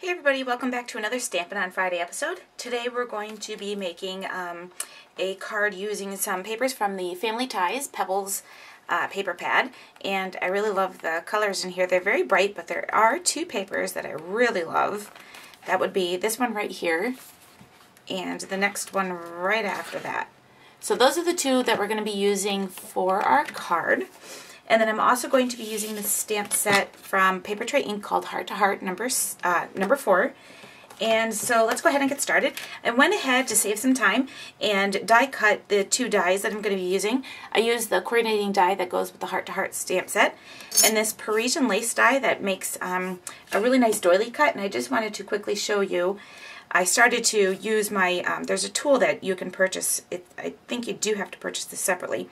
Hey everybody, welcome back to another Stampin' on Friday episode. Today we're going to be making a card using some papers from the Family Ties Pebbles paper pad, and I really love the colors in here. They're very bright, but there are two papers that I really love. That would be this one right here and the next one right after that. So those are the two that we're going to be using for our card. And then I'm also going to be using the stamp set from Paper Tray Ink called Heart to Heart number 4. And so let's go ahead and get started. I went ahead to save some time and die cut the two dies that I'm going to be using. I used the coordinating die that goes with the Heart to Heart stamp set and this Parisian lace die that makes a really nice doily cut. And I just wanted to quickly show you. I started to use my, there's a tool that you can purchase. I think you do have to purchase this separately.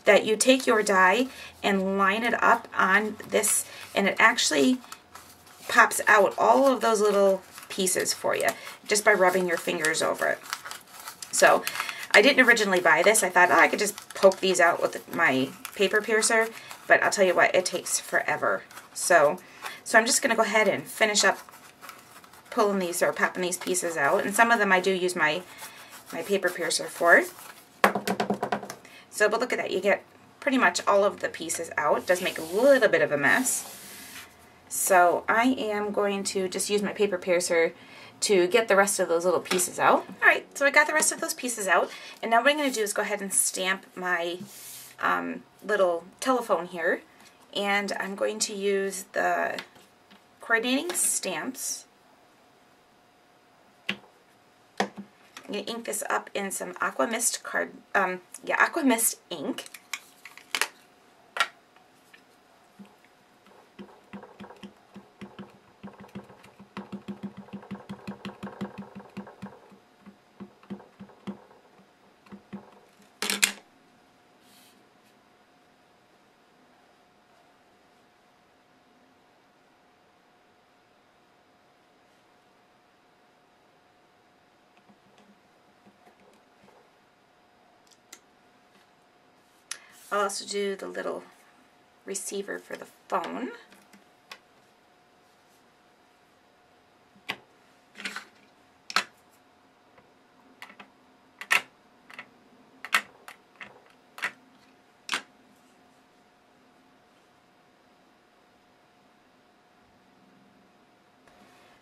That you take your die and line it up on this, and it actually pops out all of those little pieces for you just by rubbing your fingers over it. So I didn't originally buy this. I thought, oh, I could just poke these out with my paper piercer, but I'll tell you what, it takes forever. So I'm just going to go ahead and finish up pulling these or popping these pieces out, and some of them I do use my paper piercer for. So, but look at that, you get pretty much all of the pieces out. It does make a little bit of a mess. So I am going to just use my paper piercer to get the rest of those little pieces out. Alright, so I got the rest of those pieces out, and now what I'm going to do is go ahead and stamp my little telephone here, and I'm going to use the coordinating stamps. I'm going to ink this up in some Aqua Mist Aqua Mist ink. I'll also do the little receiver for the phone.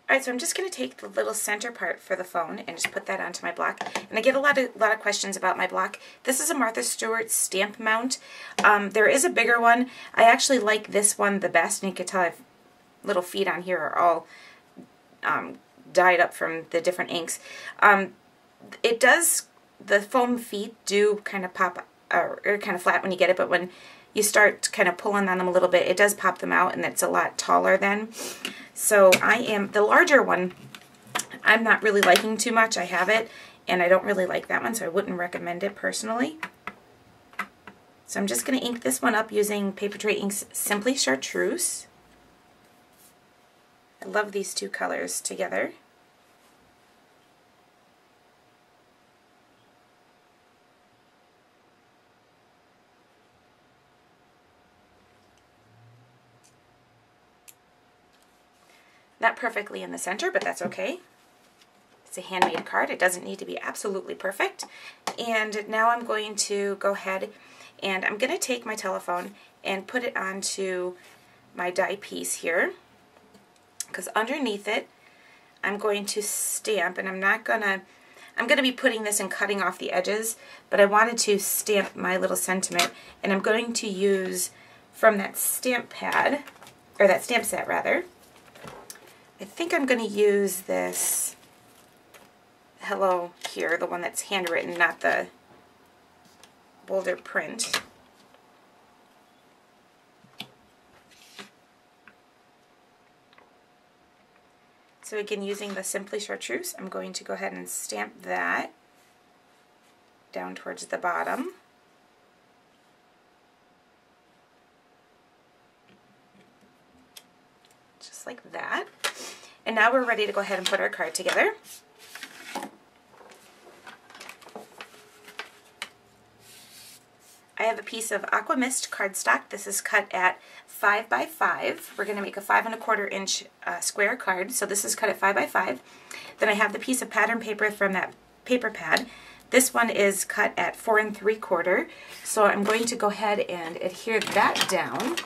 Alright, so I'm just going to take the little center part for the phone and just put that onto my block. And I get a lot of questions about my block. This is a Martha Stewart stamp mount. There is a bigger one. I actually like this one the best, and you can tell I've little feet on here are all dyed up from the different inks. It does, the foam feet do kind of pop, or kind of flat when you get it, but when you start kind of pulling on them a little bit, it does pop them out, and it's a lot taller then. So the larger one, I'm not really liking too much. I have it, and I don't really like that one, so I wouldn't recommend it personally. So I'm just going to ink this one up using Paper Tray Ink's Simply Chartreuse. I love these two colors together. Not perfectly in the center, but that's okay. It's a handmade card. It doesn't need to be absolutely perfect. And now I'm going to go ahead and I'm going to take my telephone and put it onto my die piece here, because underneath it I'm going to stamp, and I'm going to be putting this and cutting off the edges, but I wanted to stamp my little sentiment, and I'm going to use from that stamp pad, or that stamp set rather. I think I'm going to use this Hello here, the one that's handwritten, not the bolder print. So again, using the Simply Chartreuse, I'm going to go ahead and stamp that down towards the bottom. Just like that. And now we're ready to go ahead and put our card together. I I have a piece of Aqua Mist cardstock. This is cut at 5 by 5. We're going to make a 5 1/4 inch square card, so this is cut at 5 by 5. Then I have the piece of pattern paper from that paper pad. This one is cut at 4 3/4, so I'm going to go ahead and adhere that down.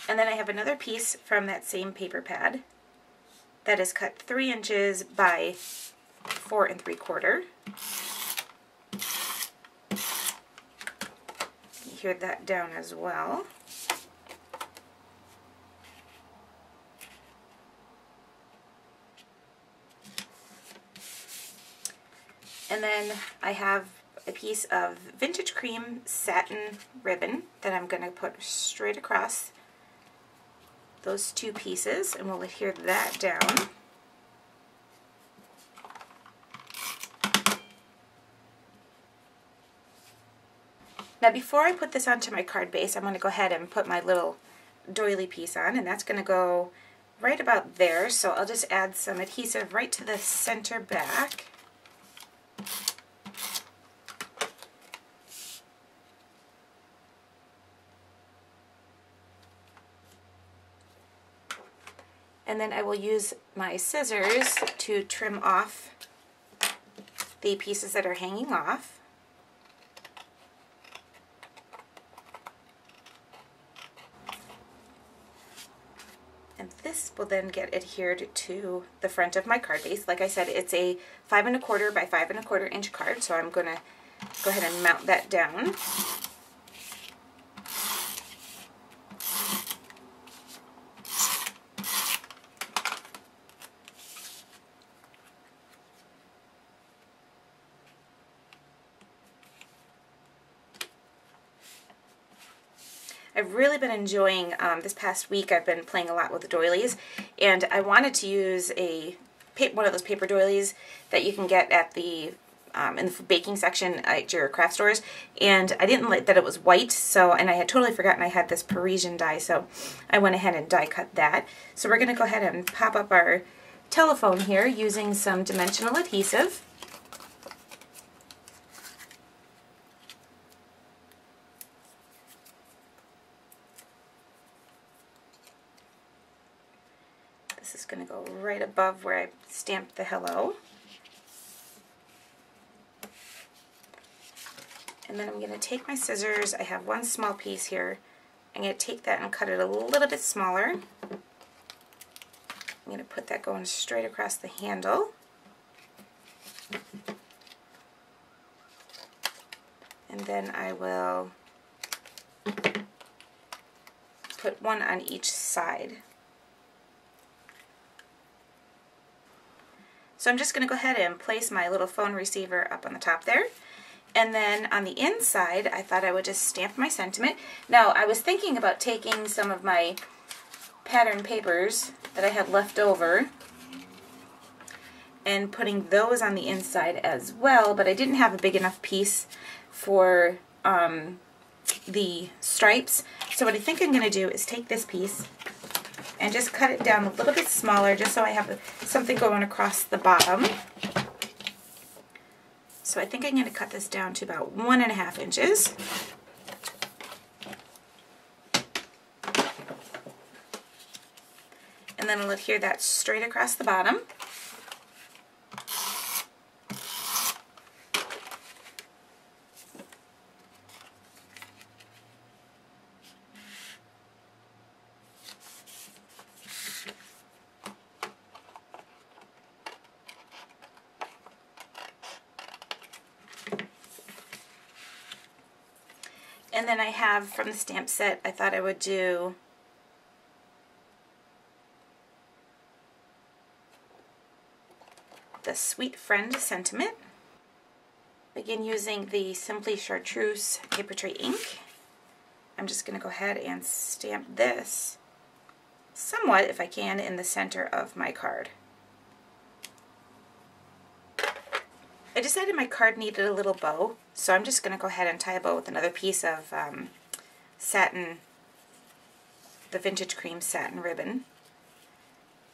And then I have another piece from that same paper pad that is cut 3 inches by 4 3/4. Adhere that down as well. And then I have a piece of vintage cream satin ribbon that I'm going to put straight across those two pieces, and we'll adhere that down. Now before I put this onto my card base, I'm going to go ahead and put my little doily piece on, and that's going to go right about there. So I'll just add some adhesive right to the center back. And then I will use my scissors to trim off the pieces that are hanging off. And this will then get adhered to the front of my card base. Like I said, it's a 5 1/4 by 5 1/4 inch card, so I'm going to go ahead and mount that down. I've really been enjoying, this past week I've been playing a lot with the doilies, and I wanted to use one of those paper doilies that you can get at the in the baking section at your craft stores, and I didn't like that it was white, so, and I had totally forgotten I had this Parisian die, so I went ahead and die cut that. So we're going to go ahead and pop up our telephone here using some dimensional adhesive. This is going to go right above where I stamped the hello. And then I'm going to take my scissors. I have one small piece here. I'm going to take that and cut it a little bit smaller. I'm going to put that going straight across the handle. And then I will put one on each side. So I'm just going to go ahead and place my little phone receiver up on the top there. And then on the inside, I thought I would just stamp my sentiment. Now, I was thinking about taking some of my pattern papers that I had left over and putting those on the inside as well, but I didn't have a big enough piece for the stripes. So what I think I'm going to do is take this piece and just cut it down a little bit smaller, just so I have something going across the bottom. So I think I'm going to cut this down to about 1.5 inches. And then I'll adhere that straight across the bottom. And then I have from the stamp set, I thought I would do the Sweet Friend sentiment. Begin using the Simply Chartreuse paper tray ink. I'm just going to go ahead and stamp this somewhat, if I can, in the center of my card. I decided my card needed a little bow, so I'm just going to go ahead and tie a bow with another piece of satin the Vintage Cream Satin Ribbon.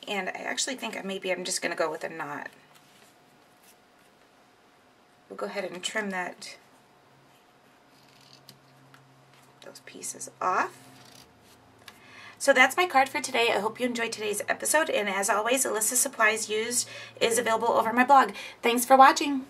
And I actually think I'm just going to go with a knot. We'll go ahead and trim those pieces off. So that's my card for today. I hope you enjoyed today's episode, and as always, a list of supplies used is available over my blog. Thanks for watching.